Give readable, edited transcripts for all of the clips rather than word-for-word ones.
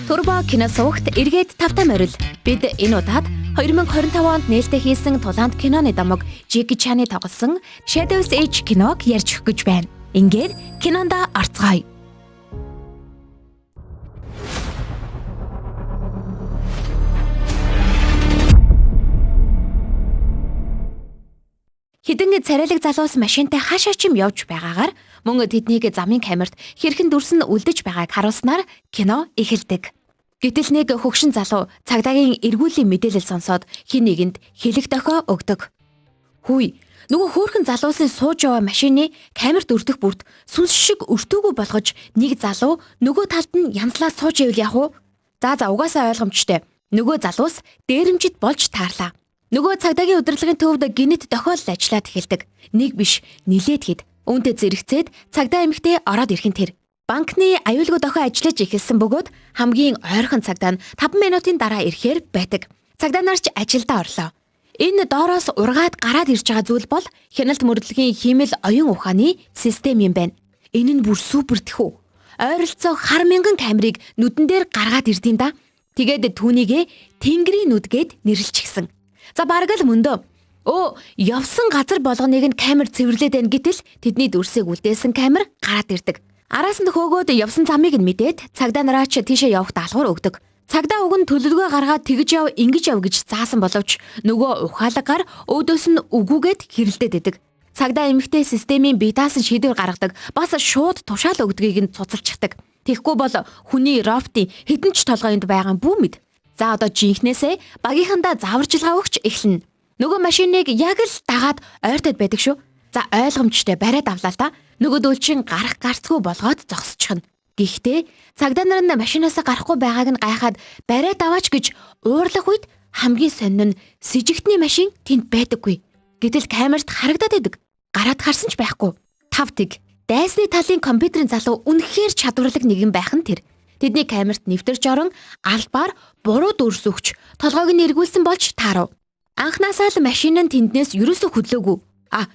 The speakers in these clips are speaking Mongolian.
Турбо кино суугт эргээд тавтай морил. Бид энэ удаад 2025 онд нээлттэй хийсэн тулаанд киноны дамаг Jackie Chan-ы тоглосон Shadow's Edge киног ярьж өгөх гэж байна. Ингээд кинонда орцгоё. Хэдэн царайлаг залуус машинтай хаашаа ч юм явж байгаагаар мөн тэднийг замын камерт хэрхэн дүрсэн үлдэж байгааг харуулснаар кино эхэлдэг. Гэтэл нэг хөгшин залуу цагдаагийн эргүүлийн мэдээлэл сонсоод хин нэгэнд хэлэх дохио өгдөг. Хүй, нөгөө хөөрхөн залуусын сууж яваа машины камерт өртөх бүрт сүнс шиг өртөөгөө болгож нэг залуу нөгөө талд нь янзлаад сууж ивэл яах вэ? За угаасаа ойлгомжтой. Нөгөө залуус дээрэмжид болж таарлаа. Нөгөө цагдаагийн удирдлагын төвд гинэт тохиолдол ажиллаад эхэлдэг. Нэг биш, нилээд хэд. Үүнтэй зэрэгцээд цагдаа эмэгтэй ороод ирхэн тэр. Банкны аюулгүй дохио ажиллаж эхэлсэн бөгөөд хамгийн ойрхон цагдаа нь 5 минутын дараа ирэхээр байдаг. Цагдаа нар ч ажилдаа орлоо. Энэ доороос ургаад гараад ирж байгаа зүйл бол хяналт мөрдлөгийн хиймэл оюун ухааны систем юм байна. Энэ нь бүр супер тэхүү. Ойролцоо хар мянган камерыг нүдэн дээр гаргаад ирдэм да. Тэгээд түүнийгээ Тэнгэрийн нүдгээд нэрлэлчихсэн. За бараг л мөндөө. Явсан газар болгоныг нь камер цэвэрлээд байна гэтэл тэдний дүрсийг үлдээсэн камер гараад ирдэг. Араас нь хөөгөөд явсан замыг нь мэдээд цагдаа нараач тийшээ явах даалгавар өгдөг. Цагдаа уг нь төлөвлөгөө гаргаад тэгж яв ингэж яв гэж заасан боловч нөгөө ухаалгаар өөдөөс нь үгүйгээд хэрэлдээд байдаг. Цагдаа эмэгтэй системийн бие даасан шийдвэр гаргадаг. Бас шууд тушаал өгдгийг нь цуцалчихдаг. Тэгэхгүй бол хүний роботын хэдэн ч толгой энд байгаа бүү мэд. За одоо жинхнээсээ багийнхандаа зааварчилгаа өгч эхэлнэ. Нөгөө машиныг яг л дагаад ойртод байдаг шүү. За ойлгомжтой бариад авлаа л та. Нөгөө дүүлчин гарах гарцгүй болгоод зогсчихно. Гэхдээ цагдаа нар нь машинаас гарахгүй байгааг нь гайхаад бариад аваач гэж уурлах үед хамгийн сонин нь сэжигтний машин тэнд байдаггүй. Гэтэл камерт харагдаад байдаг. Гараад харсан ч байхгүй. Тавтыг дайсны талын компьютерийн залуу үнэхээр чадварлаг нэгэн байх нь тэр. Тэдний камерт нэвтэрч орон албаар буруу дүрс өгч толгойг нь эргүүлсэн болж таарав. Анхнаасаа л машин нь тэнднээс ерөөсөө хөдлөөгүй.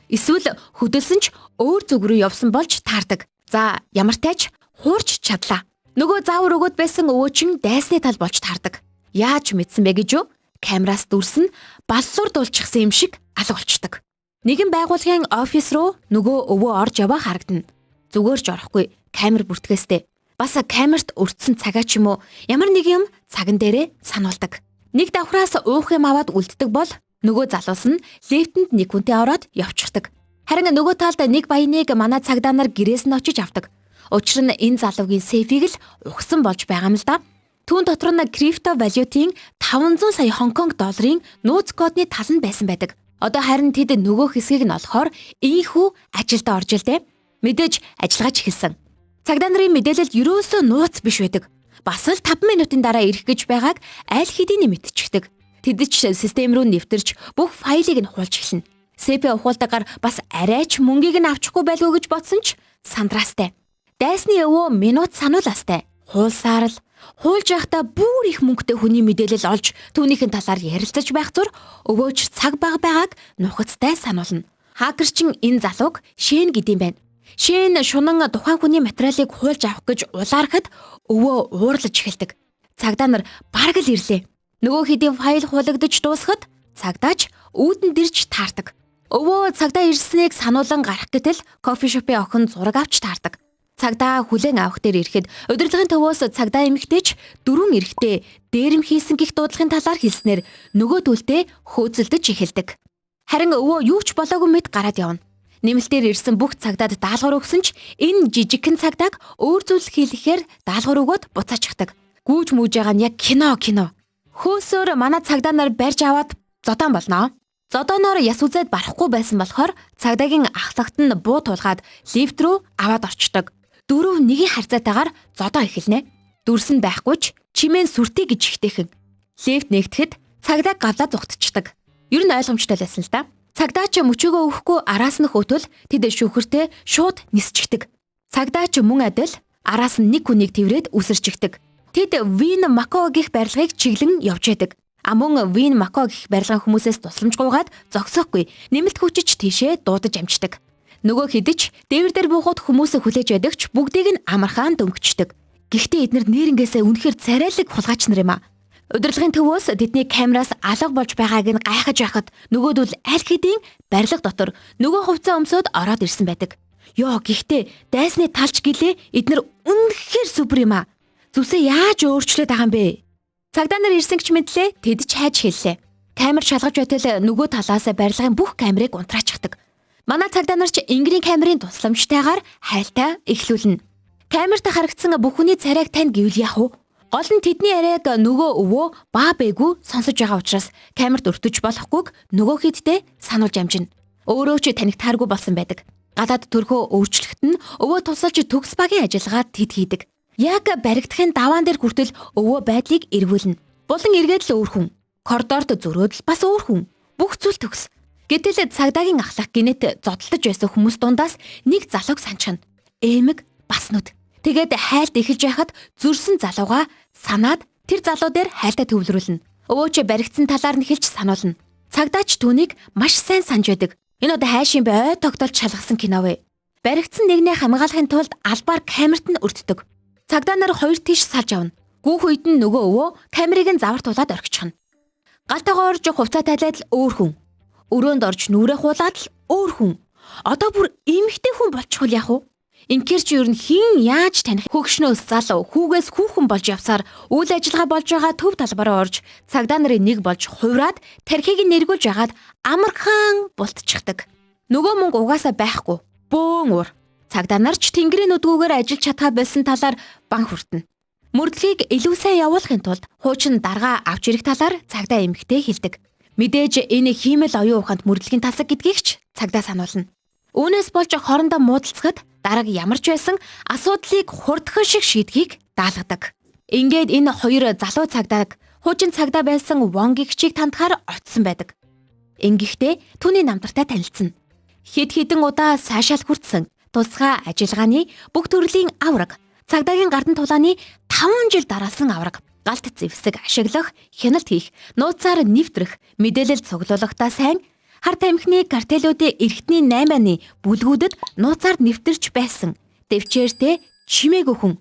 Эсвэл хөдөлсөн ч өөр зүг рүү явсан болж таардаг. За ямар тач хуурч чадлаа. Нөгөө заавар өгөөд байсан өвөөчин дайсны тал болж таардаг. Яаж мэдсэн бэ гэж юу? Камераас дүрс нь баллуур дуулчихсан юм шиг алга болчдөг. Нэгэн байгууллагын офис руу нөгөө өвөө орж яваа харагдана. Зүгээр ч орохгүй камер бүртгээстэй. Бас камерт өртсөн цагаа ч юм уу ямар нэг юм цаган дээрээ сануулдаг. Нэг давхраас уух юм аваад үлддэг бол нөгөө залуус нь лифтэнд нэг хүнтэй ороод явчихдаг. Харин нөгөө талд нэг баяныг манай цагдаа нар гэрээс нь очиж авдаг. Учир нь энэ залуугийн сейфийг л ухсан болж байгаа юм л да. Түүн дотор нь крипто валютын 500 сая Хонконг долларын нууц кодны тал нь байсан байдаг. Одоо харин тэд нөгөө хэсгийг нь олохоор ийхүү ажилд орж илдэ. Мэдээж ажиллагаач хэлсэн. Цагдаа нарын мэдээлэлд ерөөсөө нууц биш байдаг. Бас л 5 минутын дараа ирэх гэж байгааг аль хэдийн мэдчихдэг. Тэд ч систем рүү нэвтэрч бүх файлыг нь хуулж эхэлнэ. СП ухуулдагаар бас арайч мөнгийг нь авчихгүй байлгүй гэж бодсон ч сандраастай. Дайсны өвөө минут сануулаастай. Хуулсаар л хуулж байхдаа бүр их мөнгөтэй хүний мэдээлэл олж түүнийхэн талаар ярилцаж байх зур өвөөч цаг бага байгааг нухацтай сануулна. Хакерчин энэ залууг Шэн гэдэм байна. Шэн шунан тухайн хүний материалыг хуулж авах гэж улаархад өвөө уурлаж эхэлдэг. Цагдаа нар бараг л ирлээ. Нөгөө хэдийн файл хуулагдаж дуусахад цагдаач үүдэн дэрж таардаг. Өвөө цагдаа ирснийг сануулan гарах гэтэл кофе шопын охин зураг авч таардаг. Цагдаа хүлээн авах дээр ирэхэд удирдлагын төвөөс цагдаа эмэгтэйч 4 эрэгтэй дээрэм хийсэн гих дуудлагын талаар хэлснээр нөгөө түлтэй хөөцөлдөж эхэлдэг. Харин өвөө юу ч болоогүй мэд гараад явна. Нэмэлтээр ирсэн бүх цагдаад даалгавар өгсөн ч энэ жижигхэн цагдааг өөр зүйл хийлгэхээр даалгавар өгөөд буцаачихдаг. Гүүж мүүж байгаа нь яг кино. Хөөсөөр манай цагдаа нар барьж аваад зодон болно. Зодоноор яс үзээд барахгүй байсан болохоор цагдаагийн ахлагт нь буу тулгаад лифт рүү аваад орчдог. 4 нэгийн харьцаатайгаар зодоо эхэлнэ. Дүрс нь байхгүй ч чимээн сүртэй гэж ихтэйхэн. Лифт нэгтгэхэд цагдаа гавлаа зүгтчихдэг. Ер нь ойлгомжтой байсан л да. Цагдаач мөчөөгөө өгөхгүй араас нь хөтөл тэд шүүхэртэй шууд нисчихдэг. Цагдаач мөн адил араас нь нэг хүнийг тэврээд үсэрчигдэг. Тэд Вин Мако гэх барилгыг чиглэн явж байдаг. Мөн Вин Мако гэх барилгын хүмүүсээс тусламж гуйгаад зогсоохгүй нэмэлт хүчиж тийшээ дуудаж амждаг. Нөгөө хэдэж дээвэр дээр буухад хүмүүсээ хүлээж байдагч бүгдийг нь амархан дөнгөчдөг. Гэхдээ эдгээр нэрнгээсээ үнэхээр царайлаг хулгайч нар юм а. Удирдлагын төвөөс тэдний камераас алга болж байгааг нь гайхаж байхад нөгөөдөл аль хэдийн барилга дотор нөгөө хувцас өмсөд ороод ирсэн байдаг. Йоо гэхдээ дайсны талч гэлээ эдгээр үнэхээр супер юм а. Зүсээ яаж өөрчлөөд байгаа юм бэ? Цагдаа нар ирсэн гэж мэдлээ тэд ч хайж хэллээ. Камер шалгаж байтал нөгөө талаас барилгын бүх камерыг унтраачдаг. Манай цагдаа нар ч ингэрийн камерын тусламжтайгаар хайлтаа эхлүүлнэ. Камерт харагдсан бүх хүний царайг тань гэвэл яах вэ? Гол нь тэдний яриаг нөгөө өвөө баа бэгүү сонсож байгаа учраас камерт өртөж болохгүйг нөгөө хидтэй сануулж амжина. Өөрөө ч танигтааргүй болсон байдаг. Гадаад төрхөө өөрчлөхт нь өвөө тусалж төгс багийн ажиллагаа тэд хийдэг. Яг баригдахын даваан дээр хүртэл өвөө байдлыг эргүүлнэ. Булан эргээд л өөр хүн. Коридорт зөрөөд л бас өөр хүн. Бүх зүйл төгс. Гэтэл цагдаагийн ахлах гинэт зодтолж байсан хүмүүс дундаас нэг залууг санчна. Эмэг бас нүд. Тэгээд хайлт эхэлж байхад зүрсэн залууга санаад тэр залуу дээр хайлтаа төвлөрүүлнэ. Өвөөч баригдсан талаар нь хэлж сануулна. Цагдаач түүнийг маш сайн санаж байдаг. Энэ одоо хайшин бай тогтоолж шалгасан кино вэ? Баригдсан нэгнээ хамгаалахын тулд албаар камерт нь өртдөг. Цагдаа нар хоёр тийш салж авна. Гүүх үед нь нөгөө өвөө камерыг нь завартуулаад орчихно. Галтайгаа орж хувцас тайлаад л өөр хүн. Өрөөнд орж нүрээ хуулаад л өөр хүн. Одоо бүр эмхтэй хүн болчихвол яах вэ? Инхээр чи ер нь хин яаж таних хөгшнөөс залуу хүүгээс хүүхэн болж явсаар үйл ажиллагаа болж байгаа төв талбараа орж цагдаа нарын нэг болж хувраад тархийг нэргүүлж ягаад амархан бултчихдаг. Нөгөө мөнгө угаасаа байхгүй. Бөөн уур. Цагдаа нар ч тэнгэрийн нүдгүүгээр ажиллаж чадхаа байсан талаар бан хүртэнэ. Мөрдлөгийг илүү сайн явуулахын тулд хуучин дарга авч ирэх талаар цагдаа эмхтэй хэлдэг. Мэдээж энэ хиймэл оюун ухаанд мөрдлөгийн тасаг гэдгийг ч цагдаа сануулна. Үүнээс болж хоорондоо муудалцахад дараг ямар ч байсан асуудлыг хурдхан шиг шийдхийг даалгадаг. Ингээд энэ хоёр залуу цагдааг хуучин цагдаа байсан Вонгийн хчийг тандахаар очсон байдаг. Ингэхдээ түүний намтартай танилцсан. Хэд хэдэн удаа сайшаал хүртсэн тусгай ажиллагааны бүх төрлийн авраг, цагдаагийн гардан тулааны 5 жил дараалсан авраг, галт зэвсэг ашиглах, хяналт хийх, нууцаар нэвтрэх, мэдээлэл цуглуулгахдаа сайн хар тамхины картелүүдийн эрхтний 8-ны бүлгүүдэд нууцаар нэвтэрч байсан. Дэвчээртэй чимээгүй хүн.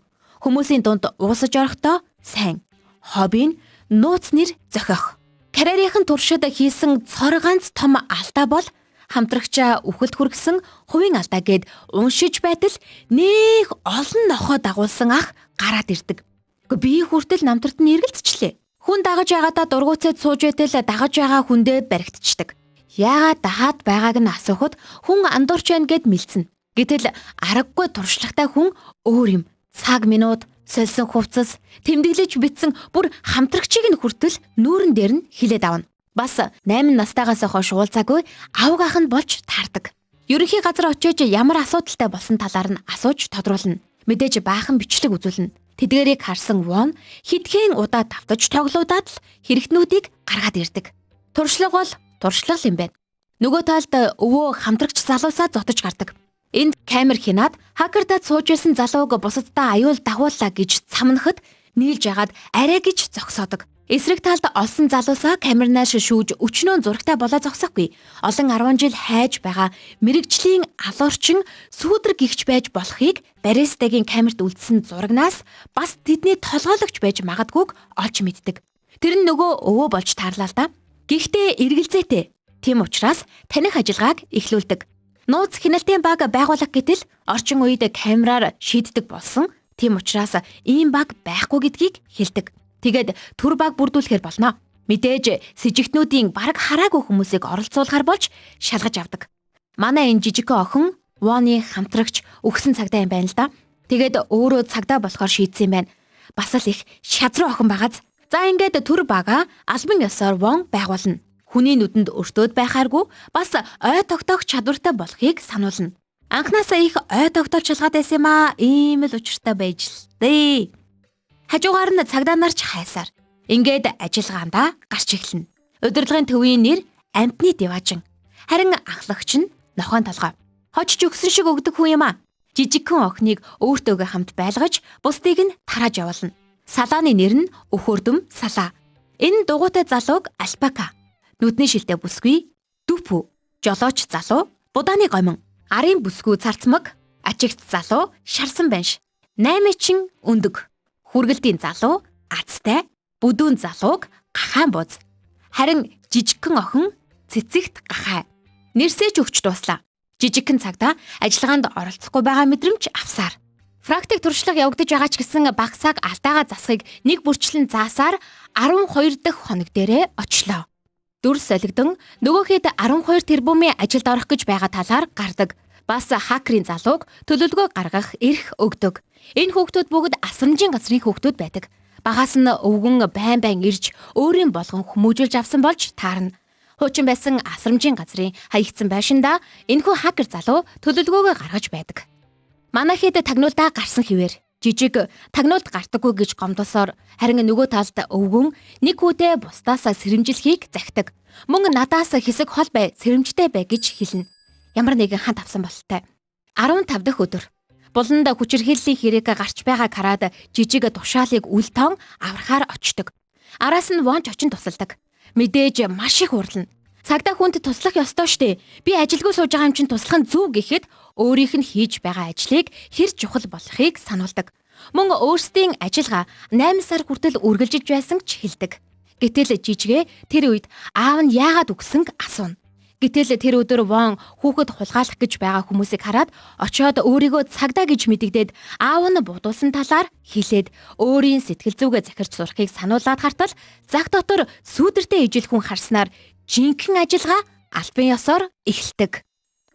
Хүмүүсийн дунд уусаж орохдоо сайн. Хобби нь нууц нэр зохиох. Карьерийн туршид хийсэн цор ганц том алдаа бол хамтрагчаа үхэлд хүргэсэн хувийн алдаа гэд уншиж байтал нэг олон нохоо дагуулсан ах гараад ирдэг. Би хүртэл намтарт нь эргэлзчихлээ. Хүн дагаж байгаадаа дургуутсад сууж байтал дагаж байгаа хүндээ баригдчихдаг. Яагаад дахаад байгааг нь асуухад хүн андуурч байна гэд мэлцэн. Гэтэл аргагүй туршлагатай хүн өөр юм. Цаг минут, сольсон хувцас, тэмдэглэж битсэн бүр хамтрагчийг нь хүртэл нүүрэн дээр нь хилээд авна. Бас 8 настайгаас хойш уулзаагүй авгаах нь болж таардаг. Ерөнхий газар очиж ямар асуудалтай болсон талаар нь асууж тодруулна. Мэдээж баахан бичлэг үзүүлнэ. Тэдгээрийг харсан Вон хитгэн удаа давтаж тоглоудаад л хэрэгтнүүдийг гаргаад ирдэг. Туршлага бол туршлага юм байна. Нөгөө талд өвөө хамтрагч залуусаа зотож гардаг. Энд камер хянаад хакердад сууж байсан залууг бусаддаа аюул дагууллаа гэж цамнахад нийлж ягаад арай гэж зогсоодог. Эсрэг талд олсон залуусаа камернаас шүүж өчнөө зурагтай болоо зогсохгүй. Олон 10 жил хайж байгаа мэрэгжлийн алуурчин сүүдэр гихч байж болохыг баристагийн камерт үлдсэн зурагнаас бас тэдний толгойлогч байж магадгүйг олж мэддэг. Тэр нь нөгөө өвөө болж таарлаа л да. Гэхдээ эргэлзээтэй. Тийм учраас таних ажиллагааг эхлүүлдэг. Нууц хяналтын баг байгуулах гэтэл орчин үед камераар шийддэг болсон. Тийм учраас ийм баг байхгүй гэдгийг хэлдэг. Тэгээд төр баг бүрдүүлэхээр болно. Мэдээж сэжигтнүүдийн бараг хараагүй хүмүүсийг оролцуулахар болж шалгаж авдаг. Манай энэ жижигхэн охин Воны хамтрагч өгсөн цагдаа юм байна л да. Тэгээд өөрөө цагдаа болохоор шийдсэн юм байна. Бас л их шазруу охин байгааз. За ингээд төр бага албан ёсоор Вон байгуулна. Хүний нүдэнд өртөөд байхааргүй бас ой тогтоох чадвартай болохыг сануулна. Анхнаасаа их ой тогтоолж шалгаад байсан юм аа. Ийм л учиртай байж л дээ. Хажуугаар нь цагдаа нарч хайсаар. Ингээд ажиллагаандаа гарч эхэлнэ. Удирдлагын төвийн нэр Амтны Деважин. Харин анхлагч нь Нохойн толгой. Хочж өгсөн шиг өгдөг хүн юм аа. Жижигхэн охиныг өөртөөгөө хамт байлгаж бусдыг нь тарааж явуулна. Салааны нэр нь Өхөрдөм Салаа. Энэ дугуйтай залууг Альпака. Нүдний шилтэй бүсгүй Дүпү. Жолооч залуу Будааны гомон. Арын бүсгүй Царцмаг. Ачигт залуу Шарсан банш. Наймичин Өндөг. Хүргэлтийн залуу, азтай, бүдүүн залууг гахаан бууз. Харин жижигхэн охин цэцэгт гахаа. Нэрсэж өгч дуслаа. Жижигхэн цагта ажиллагаанд оролцохгүй байгаа мэдрэмж авсаар. Практик туршлага явагдаж байгаа ч гэсэн багсааг алдаагаа засахыг нэг бүрчлэн заасаар 12 дахь хоног дээрээ очлоо. Дүр солигдсон нөгөөхэд 12 тэрбумын ажилд орох гэж байгаа талаар гардаг. Бас хакерийн залууг төлөвлөгөө гаргах эрх өгдөг. Энэ хүүхдүүд бүгд асрамжийн газрын хүүхдүүд байдаг. Багаас нь өвгөн байн ирж өөрийн болгон хүмүүжүүлж авсан болж таарна. Хуучин байсан асрамжийн газрын хаягдсан байшинда энэхүү хакер залуу төлөвлөгөөгөө гаргаж байдаг. Манай хэд тагнуулдаа гарсан хിവэр жижиг тагнуулд гартаггүй гэж гомдосоор харин нөгөө талд өвгөн нэг хүүтэй бусдаас сэрэмжлэхийг захидаг. Мөн надаас хэсэг хол бай, сэрэмжтэй бай гэж хэлнэ. Ямар нэгэн ханд авсан бололтой. 15 дахь өдөр. Буланд хүчирхийллийн хэрэг гарч байгааг хараад жижиг тушаалыг үл тоон аврахаар очдог. Араас нь вонч очин тусалдаг. Мэдээж маш их урлана. Цагдаа хүнд туслах ёстой штэ. Би ажилгүй сууж байгаа юм чинь туслах нь зүв гэхэд өөрийнх нь хийж байгаа ажлыг хэр чухал болохыг сануулдаг. Мөн өөрсдийн ажиллагаа 8 сар хүртэл үргэлжиж байсан ч хэлдэг. Гэтэл жижигэ тэр үед аав нь яагаад үгсэнг асууна. Гэтэл тэр өдөр вон хүүхэд хулгайлах гэж байгаа хүмүүсийг хараад очиод өөрийгөө цагдаа гэж мэдэгдээд аав нь будуулсан талаар хэлээд өөрийн сэтгэл зүгээ захирч сурахыг сануулад хартал зах дотор сүүдэртэй ижил хүн харснаар жинхэнэ ажиллагаа албан ёсоор эхэлдэг.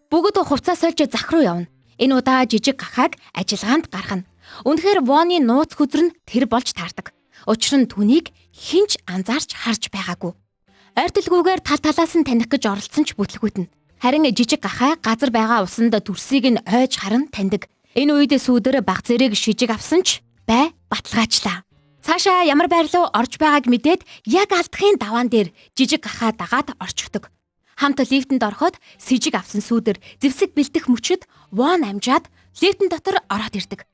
Бүгд хувцас сольж зах руу явна. Энэ удаа жижиг гахааг ажиллагаанд гаргана. Үнэхээр Воны нууц хүзэр нь тэр болж таардаг. Учир нь түүнийг хинч анзаарч харж байгаагүй. Ойртолгүйгээр тал талаас нь таних гэж оролцсон ч бүтлгүүтэн. Харин жижиг гахаа газар байгаа усанд дүрсийг нь ойж харан таньдаг. Энэ үед сүүдэр баг зэрэг шижиг авсан ч бай баталгаачлаа. Цаашаа ямар байр руу орж байгааг мэдээд яг алдахын даваан дээр жижиг гахаа дагаад орчихдог. Хамт лифтэнд ороход с ижиг авсан сүүдэр зэвсэг бэлдэх мөчөд Вон амжаад лифтэн дотор ороод ирдэг.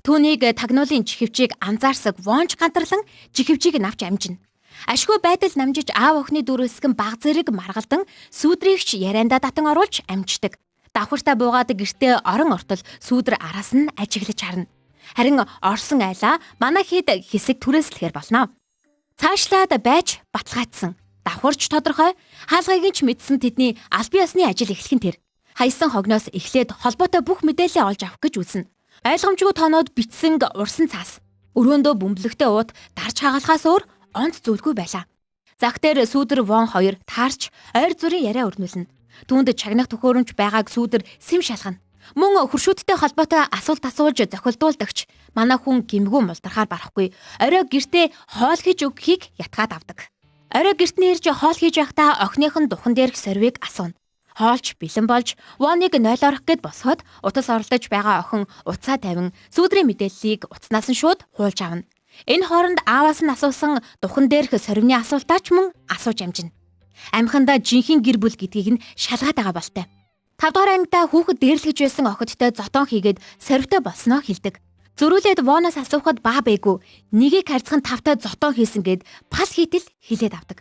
Түүнийг тагнуулын чихвчийг анзаарсаг Вонч гантарлан чихвчийг навч амжина. Ашгүй байдал намжиж аав охины дөрөсгөн баг зэрэг маргалдан сүүдрийгч яриандаа татан оруулж амждаг. Давхартаа буугаад гэртээ орон ортол сүүдэр араас нь ажиглаж харна. Харин орсон айлаа манай хэд хэсэг түрээслэхээр болно. Цаашлаад байж баталгаажсан. Давхарч тодорхой хаалгыг ч мэдсэн тэдний албан ёсны ажил эхлэх нь тэр. Хайсан хогноос эхлээд холбоотой бүх мэдээлэл олж авах гэж үзнэ. Ойлгомжгүй тоонууд бичсэн урсан цаас. Өрөөндөө бөмбөлөгтэй ууд дарж хагалахаас өөр онц зүйлгүй байлаа. Зах дээр сүүдэр Вон хоёр таарч ойр зүрийн яриа өрнүүлнэ. Түүнд чагнах төхөөрөмж байгааг сүүдэр сэм шалгана. Мөн хуршүүдтэй холбоотой асуулт асуулж зохилдуулдагч манай хүн гимгүү мулдархаар барахгүй. Орой гэртээ хоол хийж өгөхийг ятгаад авдаг. Орой гэрт нэрж хоол хийж байхдаа охиных нь духан дээрх сорвиг асууна. Хоолч бэлэн болж Воныг нойлоорох гэд босоход утас оролдож байгаа охин уцаа тавин сүүдрийн мэдээллийг уцнаас нь шууд хуулж авна. Энэ хооронд ааваас нь асуусан духан дээрх сорвины асуултаа ч мөн асууж амжина. Амхандаа жинхэнэ гэр бүл гэдгийг нь шалгаад байгаа болтой. 5 дугаар ангидаа хүүхэд дээрлэж байсан охидтой зотон хийгээд сорвитой болсноо хэлдэг. Зөрүүлээд Воноос асуухад баа бэйгүү нэгийг харьцхан тавтай зотон хийсэн гэд пал хийтэл хэлээд авдаг.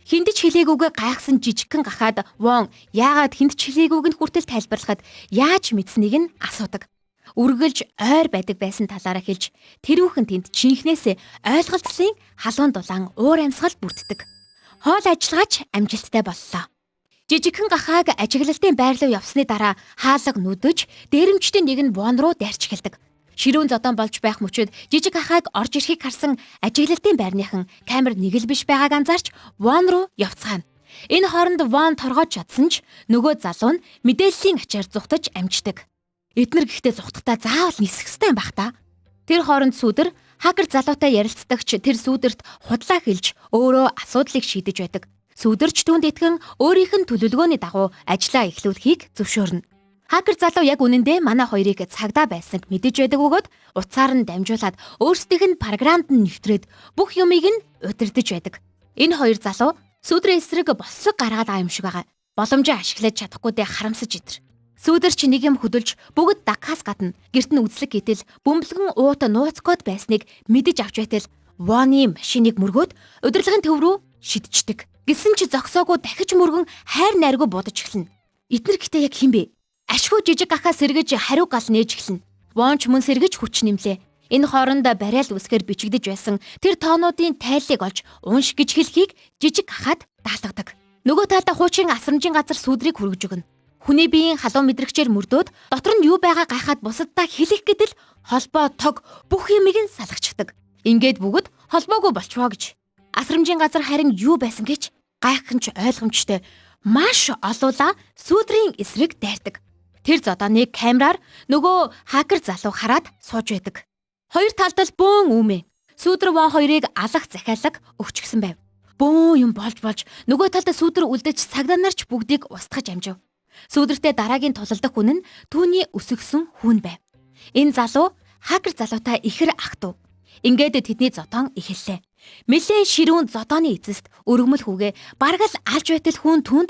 Хиндэж хэлээгүйгээ гайхсан жижигхэн гахаад Вон яагаад хиндэж хэлээгүйг нь хүртэл тайлбарлахад яаж мэдсэнийг нь асуудаг. Үргэлж ойр байдаг байсан талаараа хэлж тэрүүхэн тэнд чинхнээсээ ойлголцлын халуун дулаан уур амьсгал бүрддэг. Хоол ажиллагаач амжилттай боллоо. Жижигхэн гахааг ажиглалтын байр руу явсны дараа хаалга нүдэж дээрэмчдийн нэг нь Вон руу дайрч эхэлдэг. Ширүүн зодон болж байх мөчөд жижиг гахааг орж ирэхийг харсан ажиглалтын байрныхан камер нэг л биш байгааг анзаарч Вон руу явцгаана. Энэ хооронд Вон торгоод чадсан ч нөгөө залуу нь мэдээллийн ачаар зүхтаж амждаг. Эднэр гэхдээ зүхтахтаа заавал нисэх ёстой юм бах та. Тэр хооронд сүүдэр хакер залуутай ярилцдагч тэр сүүдэрт худлаа хэлж өөрөө асуудлыг шийдэж байдаг. Сүүдэрч түүнд итгэн өөрийнх нь төлөвлөгөөний дагуу ажлаа эхлүүлэхийг зөвшөөрнө. Хакер залуу яг үнэндээ манай хоёрыг цагдаа байсныг мэдэж байдаг бөгөөд утсаар нь дамжуулаад өөрсдийнх нь програмд нь нэвтрээд бүх юмыг нь удирдах байдаг. Энэ хоёр залуу сүүдрийн эсрэг бослог гаргаад байгаа юм шиг байгаа. Боломжоо ашиглаж чадахгүй дэ харамсаж идэр. Сүүдэрч нэг юм хөдөлж бүгд дагхаас гадна гэрт нь үзлэг гэтэл бөмбөлгөн уут нууц код байсныг мэдэж авч байтал Воны машиныг мөргөөд удирдлагын төв рүү шидчихдэг. Гэсэн ч зогсоогүй дахиж мөргөн хайр найргүй будаж эхэлнэ. Эднэр гэхдээ яг хэн бэ? Ашгүй жижиг гахаа сэргэж хариу гал нээж эхэлнэ. Вонч мөн сэргэж хүч нэмлээ. Энэ хооронд бариал үсгээр бичигдэж байсан тэр тоонуудын тайллыг олж унш гэж хэлхийг жижиг хахад даалгадаг. Нөгөө талдаа хуучин асрамжийн газар сүудрийг хүргэж өгнө. Хүний биеийн халуун мэдрэгчээр мөрдөөд дотор нь юу байгаа гайхаад бусаддаа хэлэх гэдэл холбоо тог бүх юмыг нь салгачдаг. Ингээд бүгд холбоогүй болчихвоо гэж. Асрамжийн газар харин юу байсан гэж гайхамч ойлгомжтой маш олуула сүудрийн эсрэг дайрдаг. Тэр зодооныг камераар нөгөө хакер залуу хараад сууж байдаг. Хоёр талд л бөөн үүмэ. Сүудэр вон хоёрыг алах захиалга өгчихсэн байв. Бөөн юм болж нөгөө талд сүудэр үлдэж цагдаа нарч бүгдийг устгаж амжив. Сүудэртээ дараагийн тулалдах хүн нь түүний өсөгсөн хүн байв. Энэ залуу хакер залуутай ихэр ах トゥ. Ингээд тэдний зодоон эхэллээ. Мэлэн ширүүн зодооны эцэст өргөмөл хүүгээ бараг л алж байтал хүн түнд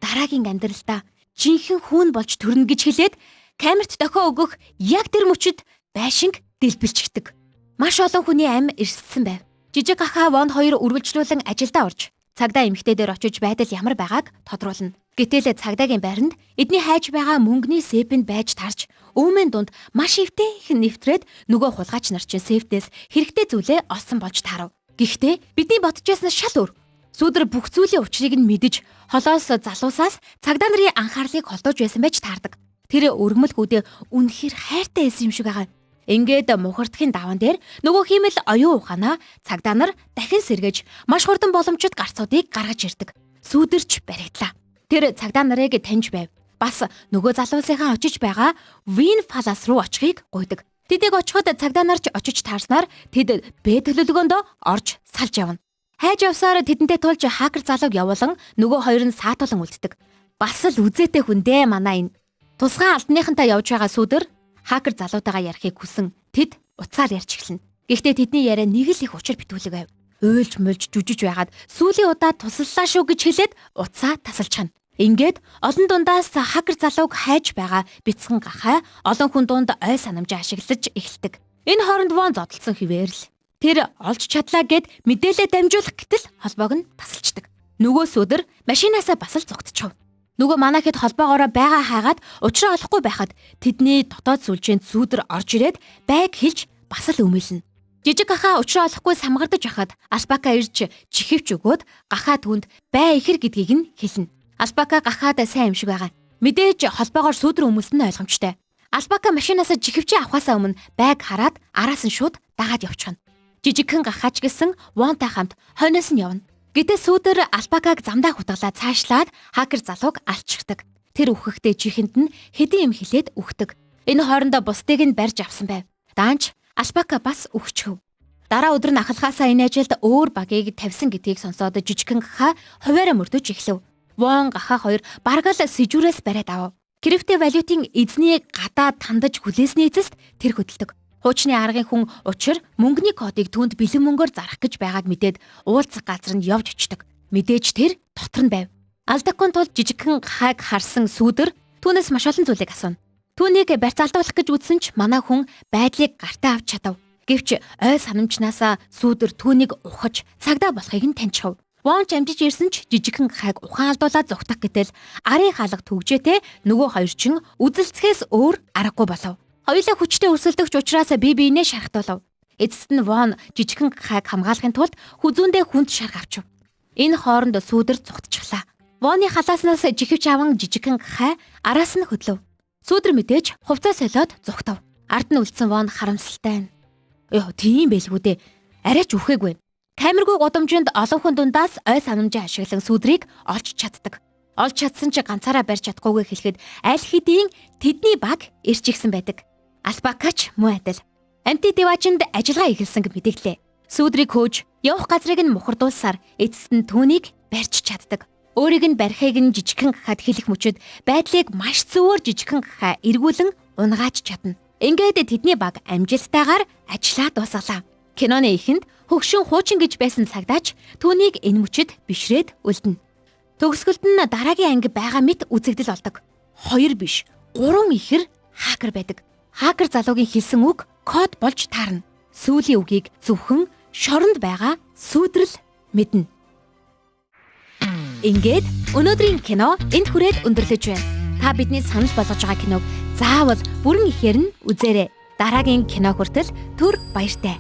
дараагийн амьдралдаа жинхэнэ хүн болж төрнө гэж хэлээд камерт дохио өгөх яг тэр мөчөд байшинг дэлбэлчдэг. Маш олон хүний ам эрсдсэн байв. Жижиг ахаа вон хоёр үргэлжлүүлэн ажилдаа орж цагдаа эмэгтэй дээр очиж байдал ямар байгааг тодруулна. Гэтэл цагдаагийн байранд эдний хайж байгаа мөнгөний сэпэнд байж тарж өөмийн дунд маш өвтэй их нэвтрээд нөгөө хулгайч нар чинь сэфтээс хэрэгтэй зүйлээ олсон болж таарав. Гэхдээ бидний бодчихснаас шал өөр. Сүудэр бүх зүйлийн учрыг нь мэдэж холоос залуусаас цагдаа нарын анхаарлыг холдуулж байсан байж таардаг. Тэр өргөмөл хүүдээ үнэхээр хайртай байсан юм шиг байгаа. Ингээд мухардхын даван дээр нөгөө хиймэл оюун ухаанаа цагдаа нар дахин сэргэж маш хурдан боломжит гарцуудыг гаргаж ирдэг. Сүудэрч баригдлаа. Тэр цагдаа нарыг таньж байв. Бас нөгөө залуусынхаа очиж байгаа Вин Палас руу очихыг гуйдаг. Тэдэг очиход цагдаа нарч очиж таарснаар тэд Б төлөвлөгөөндөө орж салж явна. Хайж явсаар тэдэнтэй тулж хакер залууг явуулан нөгөө хоёр нь саатуулан үлддэг. Бас л үзээтэй хүн дээ манай энэ. Тусгай алданыхантай явж байгаа сүудэр хакер залуутайгаа ярихыг хүсэн тэд уцаар ярьж эхэлнэ. Гэхдээ тэдний яриа нэг л их учир битүүлэг байв. Уйлж мулж жүжиж байгаад сүүлийн удаа тусаллаа шүү гэж хэлээд уцаа тасалчихна. Ингээд олон дундаас хакер залууг хайж байгаа бяцхан гахаа олон хүн дунд ой санамжаа ашиглаж эхэлдэг. Энэ хооронд вон зодтолсон хിവэр л. Тэр олж чадлаа гэд мэдээлэл дамжуулах гэтэл холбоог нь тасалчдаг. Нөгөө сүдэр машинаасаа бас л зугтчихв. Нөгөө манайхэд холбоогоороо байгаа хайгаад учраа олохгүй байхад тэдний дотоод сүлжээнд сүдэр орж ирээд байг хэлж бас л өмөлнө. Жижиг гахаа учраа олохгүй самгардаж байхад Албака ирж чихвч өгөөд гахаа түнд бай ихэр гэдгийг нь хэлнэ. Албака гахаад сайн юм шиг байгаа. Мэдээж холбоогоор сүдэр өмөлсөн нь ойлгомжтой. Албака машинаасаа чихвчээ авахаасаа өмнө байг хараад араас нь шууд дагаад явчихна. Жижигхэн гахаач гэсэн Вонтай хамт хойноос нь явна. Гэтэ сүдэр Албакаг замдаа хутгалаа цаашлаад хакер залууг алчирдаг. Тэр үхэхдээ чихэнд нь хэдэн юм хэлээд үхдэг. Энэ хоорондоо бусдыг нь барьж авсан байв. Даанч Албака бас үхчихв. Дараа өдөр нь ахалхаасаа энэ ажилд өөр багийг тавьсан гэдгийг сонсоод жижигхэн гахаа хуваараа мөрдөж эхлэв. Вон гахаа хоёр бараг л сэжүүрээс бариад авав. Крипто валютын эзний гадаа тандаж хүлээсний эцэст тэр хөдөлдөг. Хуучны аргын хүн учир мөнгөний кодыг түнд бэлэн мөнгөөр зарах гэж байгааг мэдээд уулзах газар нь явж очдог. Мэдээж тэр дотор нь байв. Алдахгүй тул жижигхэн гахааг харсан сүдэр түүнээс маш олон зүйлийг асууна. Түүнийг барьцаалдуулах гэж үзсэн ч манай хүн байдлыг гартаа авч чадав. Гэвч ой санамжнаасаа сүдэр түүнийг ухаж цагдаа болохыг нь таньчихв. Вон амжиж ирсэн ч жижигхэн гахааг ухаан алдуулаад зүгтах гэтэл арын хаалга түгжээтэй нөгөө хоёр чин үзэлцгээс өөр аргагүй болов. Хоёулаа хүчтэй өрсөлдөгч учраас бие биенээ шархтуулав. Эцэст нь Вон жижигхэн гахааг хамгаалахын тулд хүзүүндээ хүнд шарх авчив. Энэ хооронд сүдэр зүгтчихлаа. Воны халааснаас жихвч аван жижигхэн гахаа араас нь хөдлөв. Сүдэр мэдээж хувцас солиод зүгтав. Ард нь үлдсэн Вон харамсалтай. Ёо тийм байлгүй дээ. Арайч үхээгүй. Камергүй гудамжинд олон хүн дундаас ой санамжаа ашиглан сүдрийг олж чаддаг. Олж чадсан ч ганцаараа барьж чадахгүйгээ хэлэхэд аль хэдийн тэдний баг ирж игсэн байдаг. Албакач муу адил. Амти деважинд ажиллагаа эхэлсэн гэж мэдээлээ. Сүдрийг хөөж явах газрыг нь мухардуулсаар эцэст нь түүнийг барьж чаддаг. Өөрийг нь барихыг нь жижигхэн гахаад хэлэх мөчөд байдлыг маш зөвөр жижигхэн гахаа эргүүлэн унгааж чадна. Ингээд тэдний баг амжилттайгаар ажиллаа дуусгалаа. Киноны эхэнд хөгшин хуучин гэж байсан цагдаач түүнийг энэ мөчөд бишрээд үлдэнэ. Төгсгөлд нь дараагийн анги байгаа мэт үзэгдэл олдог. 2 биш 3 ихэр хакер байдаг. Хакер залуугийн хэлсэн үг код болж таарна. Сүүлийн үгийг зөвхөн шоронд байгаа сүдрэл мэднэ. Ингээд өнөөдрийн кино энд хүрээд өндөрлөж байна. Та бидний санал болгож байгаа киног заавал бүрэн ихээр нь үзээрэй. дараагийн кино хүртэл түр баяртай.